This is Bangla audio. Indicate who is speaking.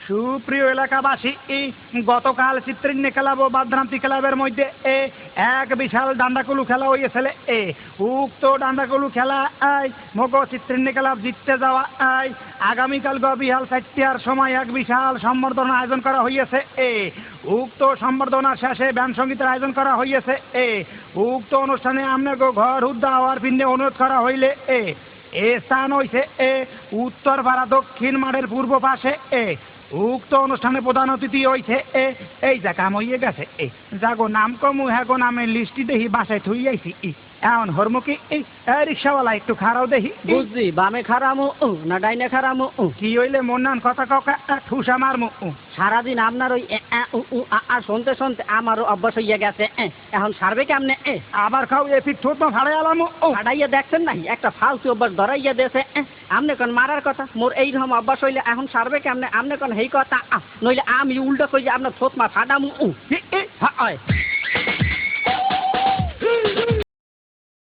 Speaker 1: সুপ্রিয় এলাকাবাসী গতকাল চিত্রিণ্য ক্লাব ও বাদরান্তি ক্লাবের মধ্যে এক বিশাল ডান্ডাকুলু খেলা হয়েছিল। উক্ত ডান্ডাকুলু খেলা মগ চিত্রিণ্য ক্লাব জিততে যাওয়া আগামীকাল বিহাল 4টার সময় এক বিশাল সম্বর্ধনা আয়োজন করা হয়েছে। উক্ত সম্বর্ধনার শেষে ব্যান্ড সঙ্গীতের আয়োজন করা হয়েছে। উক্ত অনুষ্ঠানে আপনাকে ঘর হুদ্দা হওয়ার পিন্নে অনুরোধ করা হইলে এ স্থান হইছে উত্তর পাড়া দক্ষিণ মাঠের পূর্ব পাশে। উক্ত অনুষ্ঠানে প্রধান অতিথি হইছে এই যা কাম হইয়ে গেছে যাগো নাম কমু হ্যাগো নামের লিস্টি দেখি বাসায় থুই আইছি। এখন হরমুখী রিক্সাওয়ালা একটু খারাও দেখি।
Speaker 2: বুঝছি বামে খারামু না ডাইনে খারামু।
Speaker 1: কি হইলে মন্নান কথা কাউকে ঠুসা মারমু।
Speaker 2: সারাদিন আপনার ওই আর শুনতে শুনতে আমারও অভ্যাস হইয়া গেছে। এখন সারবে কেমনে?
Speaker 1: আবার খাও এপিক ঠোঁট মা ভাড়াই আলাম
Speaker 2: ফাড়াইয়া দেখছেন নাই একটা ফালতু অভ্যাস ধরাইয়া দিয়েছে। আমনে কোন মারার কথা মোর এইরকম অভ্যাস হইলে এখন সারবে কেমনে? আমনে কোন হেই কথা নইলে আমি উল্টো করি আপনার ঠোঁট মা ফাটামু।